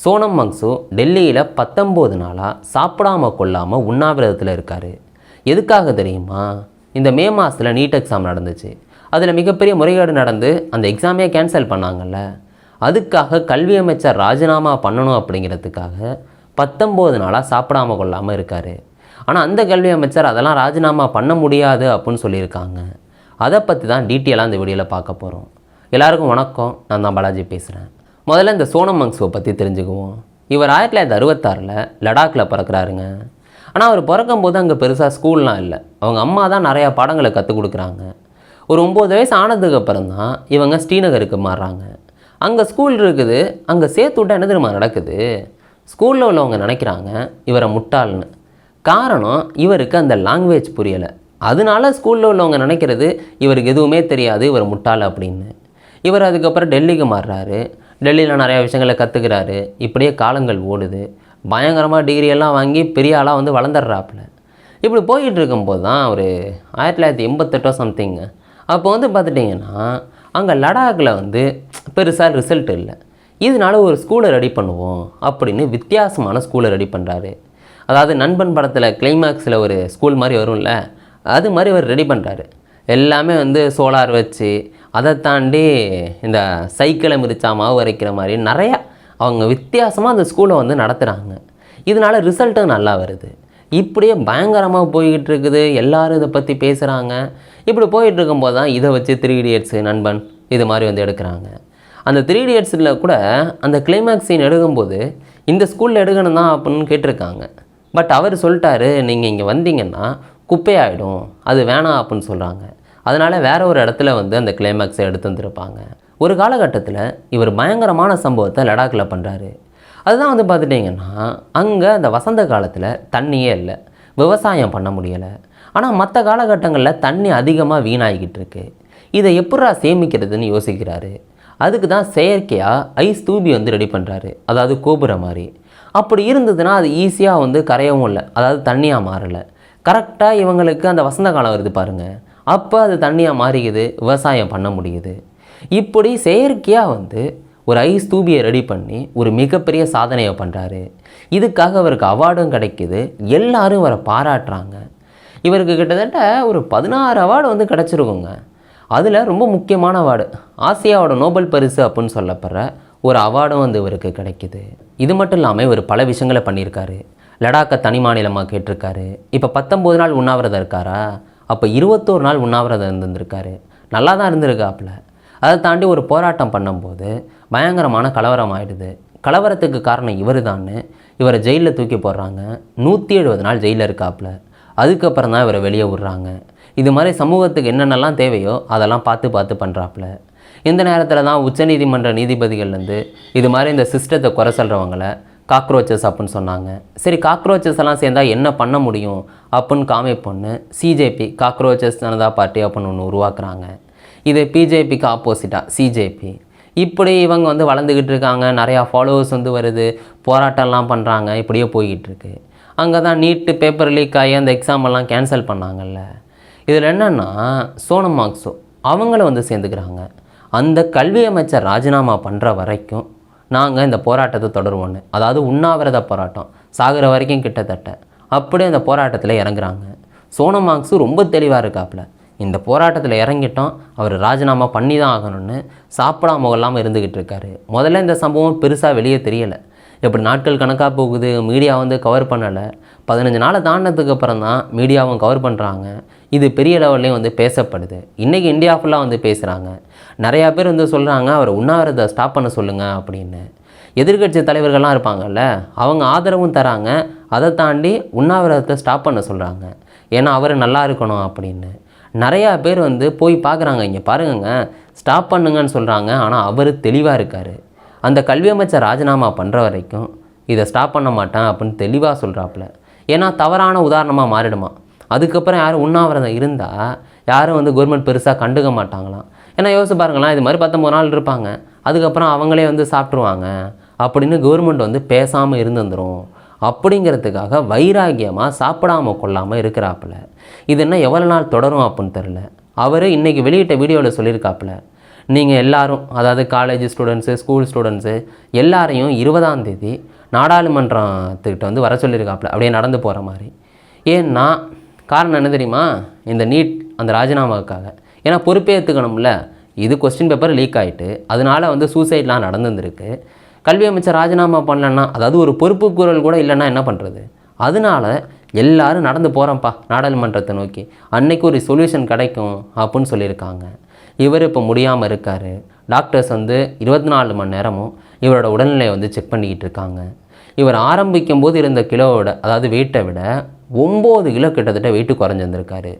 சோனம் வாங்சு டெல்லியில் 19 நாளாக சாப்பிடாம கொள்ளாமல் உண்ணாவிரதத்தில் இருக்கார். எதுக்காக தெரியுமா? இந்த மே மாதத்தில் நீட் எக்ஸாம் நடந்துச்சு. அதில் மிகப்பெரிய முறைகேடு நடந்து அந்த எக்ஸாமே கேன்சல் பண்ணாங்கல்ல. அதுக்காக கல்வி அமைச்சர் ராஜினாமா பண்ணணும் அப்படிங்கிறதுக்காக 19 நாளாக சாப்பிடாம கொள்ளாமல் இருக்கார். ஆனால் அந்த கல்வி அமைச்சர் அதெல்லாம் ராஜினாமா பண்ண முடியாது அப்படின்னு சொல்லியிருக்காங்க. அதை பற்றி தான் டீட்டெயிலாக இந்த வீடியோவில் பார்க்க போகிறோம். எல்லாருக்கும் வணக்கம், நான் தான் பாலாஜி பேசுகிறேன். முதல்ல இந்த சோனம் வாங்சுவை பற்றி தெரிஞ்சுக்குவோம். இவர் 1966 லடாக்கில் பிறக்கிறாருங்க. ஆனால் அவர் பிறக்கும்போது அங்கே பெருசாக ஸ்கூல்லாம் இல்லை. அவங்க அம்மா தான் நிறையா பாடங்களை கற்றுக் கொடுக்குறாங்க. ஒரு 9 வயசு ஆனதுக்கு அப்புறம் தான் இவங்க ஸ்ரீநகருக்கு மாறுறாங்க. அங்கே ஸ்கூல் இருக்குது. அங்கே சேர்த்து விட்டா என்ன தெரியுமா நடக்குது? ஸ்கூலில் உள்ளவங்க நினைக்கிறாங்க இவரை முட்டாள்னு. காரணம், இவருக்கு அந்த லாங்குவேஜ் புரியலை. அதனால ஸ்கூலில் உள்ளவங்க நினைக்கிறது இவருக்கு எதுவுமே தெரியாது, இவர் முட்டாள் அப்படின்னு. இவர் அதுக்கப்புறம் டெல்லிக்கு மாறுறாரு. டெல்லியில் நிறையா விஷயங்களை கற்றுக்கிறாரு. இப்படியே காலங்கள் ஓடுது. பயங்கரமாக டிகிரியெல்லாம் வாங்கி பெரிய ஆளாக வந்து வளர்ந்துடுறாப்புல. இப்படி போய்கிட்டு இருக்கும்போது தான் ஒரு 1988 சம்திங். அப்போ வந்து பார்த்துட்டிங்கன்னா அங்கே லடாக்கில் வந்து பெருசாக ரிசல்ட் இல்லை. இதனால ஒரு ஸ்கூலை ரெடி பண்ணுவோம் அப்படின்னு வித்தியாசமான ஸ்கூலை ரெடி பண்ணுறாரு. அதாவது நண்பன் படத்தில் கிளைமேக்ஸில் ஒரு ஸ்கூல் மாதிரி வரும்ல, அது மாதிரி அவர் ரெடி பண்ணுறாரு. எல்லாமே வந்து சோலார் வச்சு, அதை தாண்டி இந்த சைக்கிளை மிதிச்சா மாவு அரைக்கிற மாதிரி நிறையா அவங்க வித்தியாசமாக அந்த ஸ்கூலை வந்து நடத்துகிறாங்க. இதனால் ரிசல்ட்டும் நல்லா வருது. இப்படியே பயங்கரமாக போய்கிட்டு இருக்குது. எல்லோரும் இதை பற்றி பேசுகிறாங்க. இப்படி போயிட்டு இருக்கும்போது தான் இதை வச்சு 3 Idiots, நண்பன் இது மாதிரி வந்து எடுக்கிறாங்க. அந்த 3 Idiotsல கூட அந்த கிளைமேக்ஸ் சீன் எடுக்கும்போது இந்த ஸ்கூலில் எடுக்கணும் தான் அப்படின்னு கேட்டிருக்காங்க. பட் அவர் சொல்லிட்டாரு, நீங்கள் இங்கே வந்தீங்கன்னா குப்பையாயிடும், அது வேணாம் அப்படின்னு சொல்கிறாங்க. அதனால் வேற ஒரு இடத்துல வந்து அந்த கிளைமேக்ஸை எடுத்து வந்துருப்பாங்க. ஒரு காலகட்டத்தில் இவர் பயங்கரமான சம்பவத்தை லடாக்கில் பண்ணுறாரு. அதுதான் வந்து பார்த்துட்டிங்கன்னா அங்கே அந்த வசந்த காலத்தில் தண்ணியே இல்லை, விவசாயம் பண்ண முடியலை. ஆனால் மற்ற காலகட்டங்களில் தண்ணி அதிகமாக வீணாகிக்கிட்டு இருக்கு. இதை எப்படா சேமிக்கிறதுன்னு யோசிக்கிறாரு. அதுக்கு தான் செயற்கையாக ஐஸ் தூபி வந்து ரெடி பண்ணுறாரு. அதாவது கோபுரம் மாதிரி. அப்படி இருந்ததுன்னா அது ஈஸியாக வந்து கரையவும் இல்லை, அதாவது தண்ணியாக மாறலை. கரெக்டாக இவங்களுக்கு அந்த வசந்த காலம் வருது பாருங்கள், அப்போ அது தண்ணியாக மாறிக்குது, விவசாயம் பண்ண முடியுது. இப்படி செயற்கையாக வந்து ஒரு ஐஸ் தூபியை ரெடி பண்ணி ஒரு மிகப்பெரிய சாதனையை பண்ணுறாரு. இதுக்காக அவருக்கு அவார்டும் கிடைக்கிது. எல்லாரும் இவரை பாராட்டுறாங்க. இவருக்கு கிட்டத்தட்ட ஒரு 16 அவார்டு வந்து கிடச்சிருக்குங்க. அதில் ரொம்ப முக்கியமான அவார்டு ஆசியாவோட நோபல் பரிசு அப்படின்னு சொல்லப்படுற ஒரு அவார்டும் வந்து இவருக்கு கிடைக்கிது. இது மட்டும் இல்லாமல் இவர் பல விஷயங்களை பண்ணியிருக்காரு. லடாக்கை தனி மாநிலமாக கேட்டிருக்காரு. இப்போ 19 நாள் உண்ணாவிரதம் இருக்காரா? அப்போ 21 நாள் உண்ணாவிரதம் இருந்திருக்காரு. நல்லா தான் இருந்திருக்காப்புல. அதை தாண்டி ஒரு போராட்டம் பண்ணும்போது பயங்கரமான கலவரம் ஆகிடுது. கலவரத்துக்கு காரணம் இவர் தான்னு இவரை ஜெயிலில் தூக்கி போடுறாங்க. 170 நாள் ஜெயிலில் இருக்காப்புல. அதுக்கப்புறம் தான் இவரை வெளியே விடுறாங்க. இது மாதிரி சமூகத்துக்கு என்னென்னலாம் தேவையோ அதெல்லாம் பார்த்து பண்ணுறாப்புல. இந்த நேரத்தில் தான் உச்சநீதிமன்ற நீதிபதிகள்லேருந்து இது மாதிரி இந்த சிஸ்டத்தை குறை சொல்கிறவங்கள காக்ரோச்சஸ் அப்படின்னு சொன்னாங்க. சரி, காக்ரோச்சஸ் எல்லாம் சேர்ந்தால் என்ன பண்ண முடியும் அப்படின்னு காமிப்பொண்ணு சிஜேபி, காக்ரோச்சஸ் ஜனதா பார்ட்டி அப்படின்னு ஒன்று உருவாக்குறாங்க. இது பிஜேபிக்கு ஆப்போசிட்டாக சிஜேபி. இப்படி இவங்க வந்து வளர்ந்துக்கிட்டு இருக்காங்க. நிறையா ஃபாலோவர்ஸ் வந்து வருது, போராட்டம்லாம் பண்ணுறாங்க. இப்படியே போய்கிட்டு இருக்கு. அங்கே தான் நீட்டு பேப்பர் லீக் ஆகி அந்த எக்ஸாமெல்லாம் கேன்சல் பண்ணாங்கல்ல. இதில் என்னென்னா சோனம் வாங்சு அவங்கள வந்து சேர்ந்துக்கிறாங்க. அந்த கல்வி அமைச்சர் ராஜினாமா பண்ணுற வரைக்கும் நாங்கள் இந்த போராட்டத்தை தொடருவோன்னு, அதாவது உண்ணாவிரத போராட்டம் சாகிற வரைக்கும் கிட்டத்தட்ட அப்படியே அந்த போராட்டத்தில் இறங்குறாங்க. சோனம் வாங்சு ரொம்ப தெளிவாக இருக்காப்புல. இந்த போராட்டத்தில் இறங்கிட்டோம், அவர் ராஜினாமா பண்ணி தான் ஆகணும்னு சாப்பிடாம இல்லாமல் இருந்துக்கிட்டு இருக்காரு. முதல்ல இந்த சம்பவம் பெருசாக வெளியே தெரியலை. எப்படி நாட்கள் கணக்காக போகுது, மீடியா வந்து கவர் பண்ணலை. 15 நாளை தாண்டினதுக்கு அப்புறம் தான் மீடியாவும் கவர் பண்ணுறாங்க. இது பெரிய லெவல்லையும் வந்து பேசப்படுது. இன்றைக்கி இந்தியா ஃபுல்லாக வந்து பேசுகிறாங்க. நிறையா பேர் வந்து சொல்கிறாங்க அவரை உண்ணாவிரதத்தை ஸ்டாப் பண்ண சொல்லுங்கள் அப்படின்னு. எதிர்க்கட்சி தலைவர்கள்லாம் இருப்பாங்கல்ல, அவங்க ஆதரவும் தராங்க. அதை தாண்டி உண்ணாவிரதத்தை ஸ்டாப் பண்ண சொல்கிறாங்க. ஏன்னா அவர் நல்லா இருக்கணும் அப்படின்னு. நிறையா பேர் வந்து போய் பார்க்குறாங்க. இங்கே பாருங்கங்க, ஸ்டாப் பண்ணுங்கன்னு சொல்கிறாங்க. ஆனால் அவர் தெளிவாக இருக்கார். அந்த கல்வி அமைச்சர் ராஜினாமா பண்ணுற வரைக்கும் இதை ஸ்டாப் பண்ண மாட்டேன் அப்படின்னு தெளிவாக சொல்கிறாப்புல. ஏன்னா தவறான உதாரணமாக மாறிடுமா. அதுக்கப்புறம் யாரும் உண்ணாவிரதம் இருந்தால் யாரும் வந்து கவர்மெண்ட் பெருசாக கண்டுக்க மாட்டாங்களாம். ஏன்னா யோசிச்சு பாருங்களேன், இது மாதிரி 19 நாள் இருப்பாங்க, அதுக்கப்புறம் அவங்களே வந்து சாப்பிட்ருவாங்க அப்படின்னு கவர்மெண்ட் வந்து பேசாமல் இருந்துருந்துடும். அப்படிங்கிறதுக்காக வைராகியமாக சாப்பிடாமல் கொள்ளாமல் இருக்கிறாப்புல. இது என்ன எவ்வளோ நாள் தொடரும் அப்படின்னு தெரில. அவர் இன்றைக்கி வெளியிட்ட வீடியோவில் சொல்லியிருக்காப்புல, நீங்கள் எல்லாரும், அதாவது காலேஜ் ஸ்டூடெண்ட்ஸு, ஸ்கூல் ஸ்டூடெண்ட்ஸு எல்லாரையும் 20ஆம் தேதி நாடாளுமன்றத்துக்கிட்ட வந்து வர சொல்லியிருக்காப்புல, அப்படியே நடந்து போகிற மாதிரி. ஏன்னா காரணம் என்ன தெரியுமா? இந்த நீட் அந்த ராஜினாமாவுக்காக. ஏன்னா பொறுப்பேற்றுக்கணும்ல. இது கொஸ்டின் பேப்பர் லீக் ஆகிட்டு அதனால் வந்து சூசைட்லாம் நடந்துருக்கு. கல்வி அமைச்சர் ராஜினாமா பண்ணலன்னா, அதாவது ஒரு பொறுப்பு கூறல் கூட இல்லைன்னா என்ன பண்ணுறது? அதனால் எல்லோரும் நடந்து போகிறோம்ப்பா நாடாளுமன்றத்தை நோக்கி, அன்னைக்கு ஒரு சொல்யூஷன் கிடைக்கும் அப்படின்னு சொல்லியிருக்காங்க. இவர் இப்போ முடியாமல் இருக்கார். டாக்டர்ஸ் வந்து 24 மணி நேரமும் இவரோட உடல்நிலையை வந்து செக் பண்ணிக்கிட்டு இருக்காங்க. இவர் ஆரம்பிக்கும் போது இருந்த கிலோவோட, அதாவது வெயிட்டை விட 9 கிலோ கிட்டத்தட்ட வெயிட்டு குறைஞ்சிருந்திருக்காரு.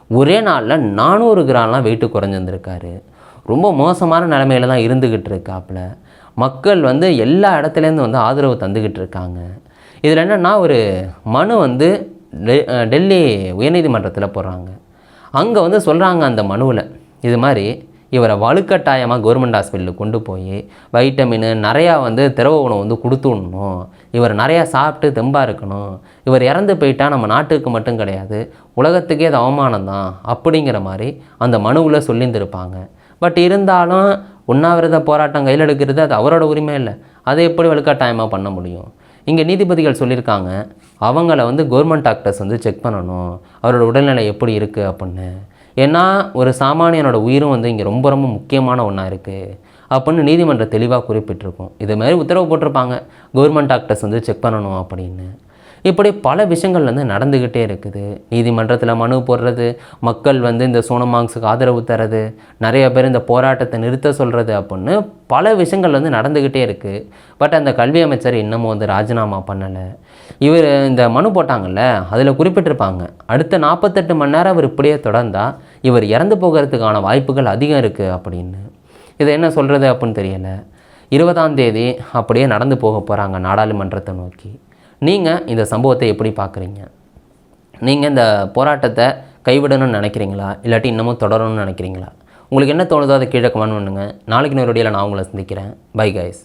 ஒரே நாளில் 400 கிராம்லாம் வெயிட்டு குறைஞ்சிருந்திருக்காரு. ரொம்ப மோசமான நிலைமையில தான் இருந்துக்கிட்டு இருக்காப்புல. மக்கள் வந்து எல்லா இடத்துலேருந்து வந்து ஆதரவு தந்துக்கிட்டு இருக்காங்க. இதில் என்னென்னா, ஒரு மனு வந்து டெல்லி உயர்நீதிமன்றத்தில் போடுறாங்க. அங்கே வந்து சொல்கிறாங்க அந்த மனுவில், இது மாதிரி இவரை வலுக்கட்டாயமாக கவர்மெண்ட் ஹாஸ்பிட்டலுக்கு கொண்டு போய் வைட்டமின் நிறையா வந்து திரவ உணவு வந்து கொடுத்துடணும், இவர் நிறையா சாப்பிட்டு தெம்பாக இருக்கணும், இவர் இறந்து போயிட்டால் நம்ம நாட்டுக்கு மட்டும் கிடையாது உலகத்துக்கே அது அவமானம் தான் அப்படிங்கிற மாதிரி அந்த மனுவில் சொல்லியிருந்திருப்பாங்க. பட் இருந்தாலும் உண்ணாவிரத போராட்டம் கையில் எடுக்கிறது அது அவரோட உரிமை இல்லை. அதை எப்படி வலுக்கட்டாயமாக பண்ண முடியும்? இங்கே நீதிபதிகள் சொல்லியிருக்காங்க, அவங்கள வந்து கவர்மெண்ட் டாக்டர்ஸ் வந்து செக் பண்ணணும் அவரோட உடல்நிலை எப்படி இருக்குது அப்படின்னு. ஏன்னா ஒரு சாமானியனோட உயிரும் வந்து இங்கே ரொம்ப ரொம்ப முக்கியமான ஒன்றா இருக்குது அப்படின்னு நீதிமன்றம் தெளிவாக குறிப்பிட்டிருக்கும். இதுமாதிரி உத்தரவு போட்டிருப்பாங்க, கவர்மெண்ட் டாக்டர்ஸ் வந்து செக் பண்ணணும் அப்படின்னு. இப்படி பல விஷயங்கள் வந்து நடந்துக்கிட்டே இருக்குது. நீதிமன்றத்தில் மனு போடுறது, மக்கள் வந்து இந்த சோனம் வாங்ஸுக்கு ஆதரவு தரது, நிறைய பேர் இந்த போராட்டத்தை நிறுத்த சொல்கிறது அப்படின்னு பல விஷயங்கள் வந்து நடந்துக்கிட்டே இருக்குது. பட் அந்த கல்வி அமைச்சர் இன்னமும் வந்து ராஜினாமா பண்ணலை. இவர் இந்த மனு போட்டாங்கல்ல, அதில் குறிப்பிட்டிருப்பாங்க, அடுத்த 48 மணி நேரம் இவர் இப்படியே தொடர்ந்தால் இவர் இறந்து போகிறதுக்கான வாய்ப்புகள் அதிகம் இருக்குது அப்படின்னு. இதை என்ன சொல்கிறது அப்படின்னு தெரியலை. 20ஆம் தேதி அப்படியே நடந்து போக போகிறாங்க நாடாளுமன்றத்தை நோக்கி. நீங்கள் இந்த சம்பவத்தை எப்படி பார்க்குறீங்க? நீங்கள் இந்த போராட்டத்தை கைவிடணும்னு நினைக்கிறீங்களா, இல்லாட்டி இன்னமும் தொடரணும்னு நினைக்கிறீங்களா? உங்களுக்கு என்ன தோணுதோ அதை கீழே கமெண்ட் பண்ணுங்கள். நாளைக்கு இன்னொரு வீடியோவில் நான் உங்களை சந்திக்கிறேன். Bye guys.